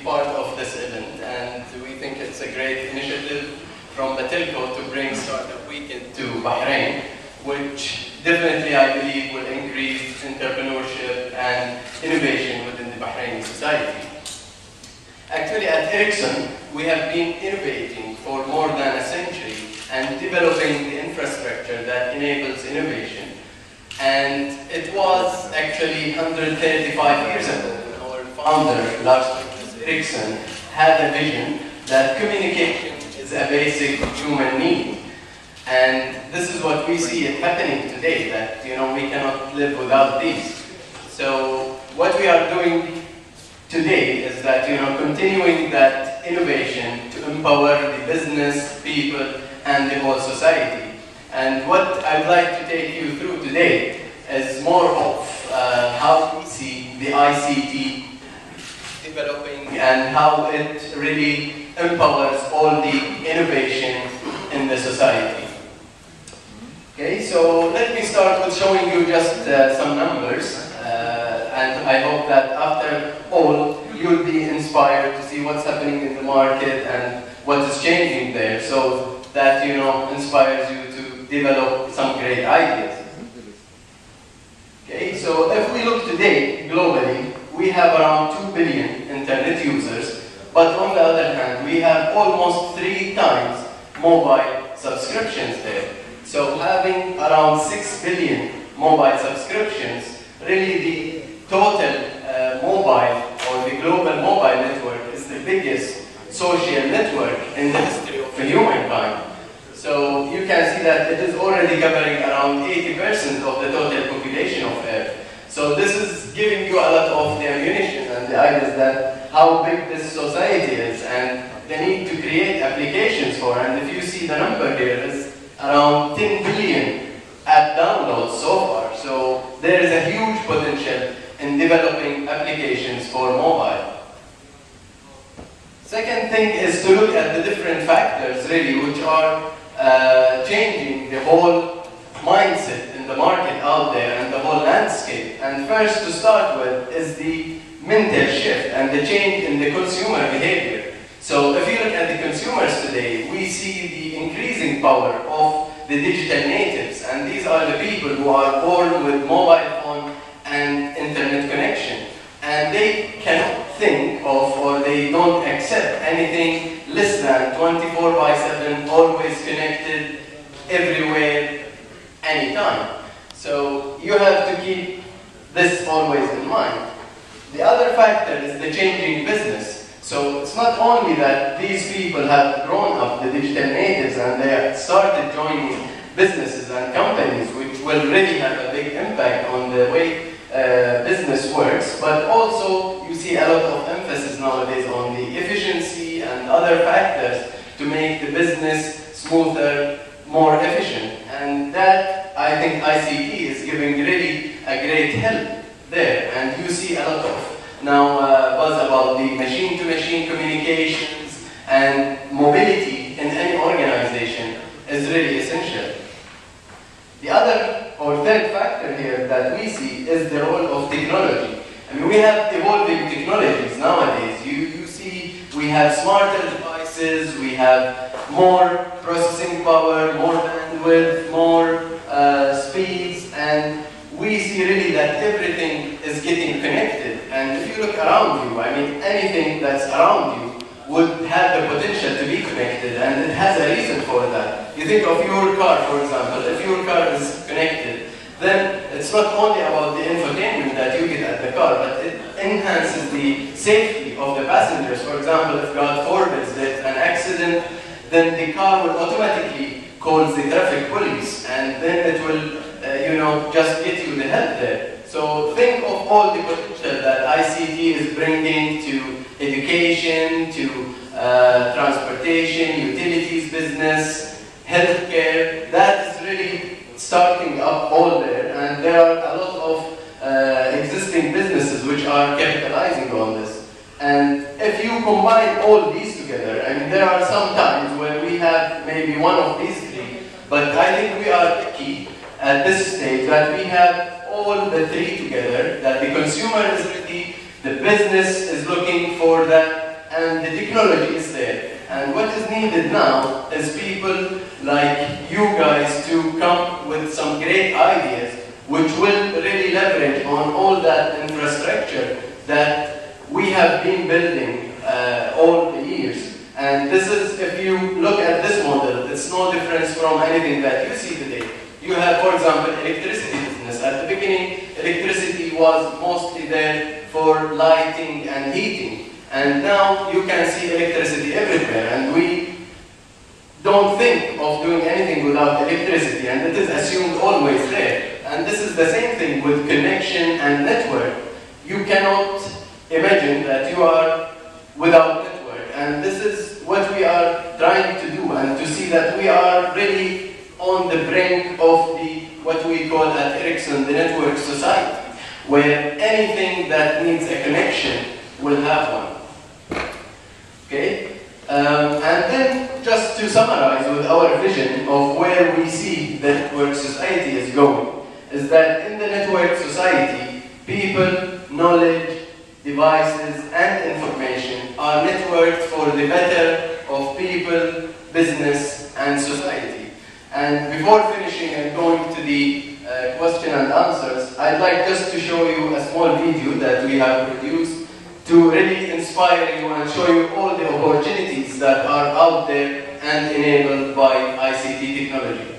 part of this event, and we think it's a great initiative from the telco to bring Startup Weekend to Bahrain, which definitely, I believe, will increase entrepreneurship and innovation within the Bahraini society. Actually, at Ericsson, we have been innovating for more than a century and developing the infrastructure that enables innovation. And it was actually 135 years ago when our founder, Lars Ericsson, had a vision that communication is a basic human need. And this is what we see it happening today, that we cannot live without these. So what we are doing today is that continuing that innovation to empower the business, people, and the whole society. And what I'd like to take you through today is more of how we see the ICT developing and how it really empowers all the innovation in the society. Okay, so let me start with showing you just some numbers, and I hope that after all you'll be inspired to see what's happening in the market and what is changing there, so that inspires you to develop some great ideas. Okay, so if we look today globally, we have around 2 billion internet users, but on the other hand, we have almost 3 times mobile subscriptions there. So having around 6 billion mobile subscriptions, really the total mobile or the global mobile network is the biggest social network in the history of humankind. So you can see that it is already covering around 80% of the total population of Earth. So this is giving you a lot of the ammunition and the ideas that how big this society is and the need to create applications for. And if you see the number here is around 10 billion app downloads so far. So there is a huge potential in developing applications for mobile. Second thing is to look at the different factors really which are changing the whole mindset in the market out there and the whole landscape. And first to start with is the mental shift and the change in the consumer behavior. So if you look at the consumers today, we see the increasing power of the digital natives, and these are the people who are born with mobile phone and internet connection. And they cannot think of or they don't accept anything less than 24/7, always connected, everywhere, anytime. So you have to keep this always in mind. The other factor is the changing business. So it's not only that these people have grown up, the digital natives, and they have started joining businesses and companies, which will really have a big impact on the way business works, but also you see a lot of emphasis nowadays on the efficiency and other factors to make the business smoother, more efficient. And that, I think ICT is giving really a great help there. And you see a lot of now buzz about the machine-to-machine communications, and mobility in any organization is really essential. The other or third factor here that we see is the role of technology. I mean, we have evolving technologies nowadays. You see we have smarter devices, we have more processing power, more bandwidth, more speeds, and we see really that everything is getting connected. And if you look around you, I mean, anything that's around you would have the potential to be connected, and it has a reason for that. You think of your car, for example. If your car is connected, then it's not only about the infotainment that you get at the car, but it enhances the safety of the passengers. For example, if God forbids there's an accident, then the car will automatically call the traffic police, and then it will just get you the help there. So think of all the potential that ICT is bringing to education, to transportation, utilities business, healthcare. That is really starting up all there, and there are a lot of existing businesses which are capitalizing on this. And if you combine all these together, I mean, there are some times where we have maybe one of these three, but I think we are lucky at this stage that we have all the three together, that the consumer is ready, the business is looking for that, and the technology is there. And what is needed now is people like you guys to come with some great ideas which will really leverage on all that infrastructure that we have been building all the years. And this is, if you look at this model, it's no difference from anything that you see today. You have, for example, electricity business. At the beginning, electricity was mostly there for lighting and heating. And now you can see electricity everywhere. And we don't think of doing anything without electricity. And it is assumed always there. And this is the same thing with connection and network. You cannot imagine that you are without network. And this is what we are trying to do, and to see that we are really on the brink of what we call at Ericsson the network society, where anything that needs a connection will have one. Okay? And then just to summarize with our vision of where we see the network society is going, is that in the network society, people, knowledge, devices, and information are networked for the better of people, business, and society. And before finishing and going to the question and answers, I'd like just to show you a small video that we have produced to really inspire you and show you all the opportunities that are out there and enabled by ICT technology.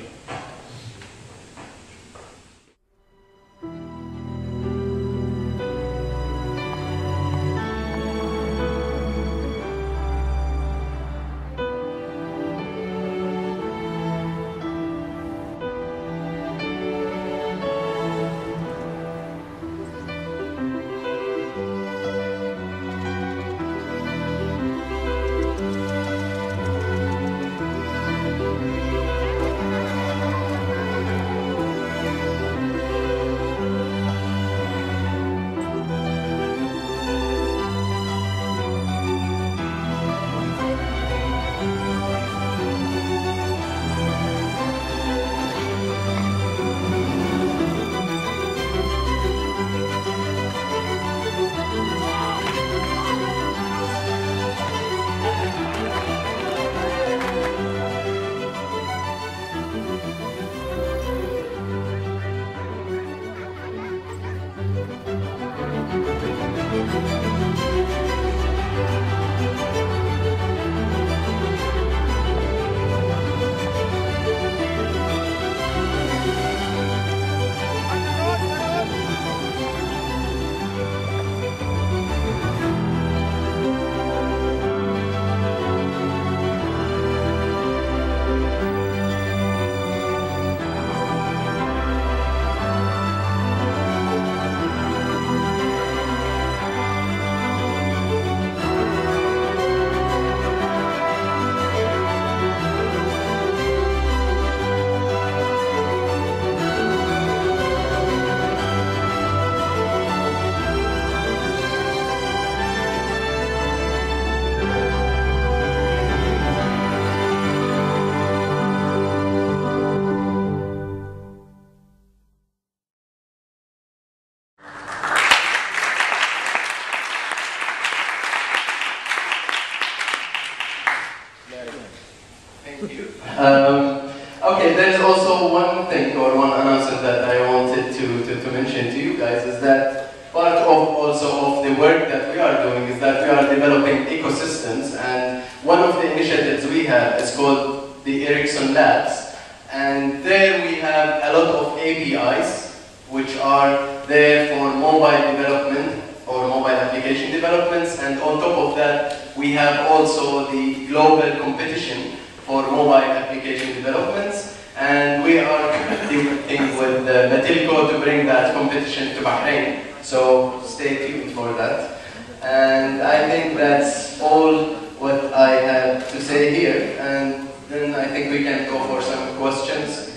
Okay, there's also one thing or one announcement that I wanted to mention to you guys, is that part of also of the work that we are doing is that we are developing ecosystems, and one of the initiatives we have is called the Ericsson Labs, and there we have a lot of APIs which are there for mobile development or mobile application developments, and on top of that we have also the global competition for mobile application developments, and we are working with Batilco to bring that competition to Bahrain, so stay tuned for that. And I think that's all what I have to say here, and then I think we can go for some questions.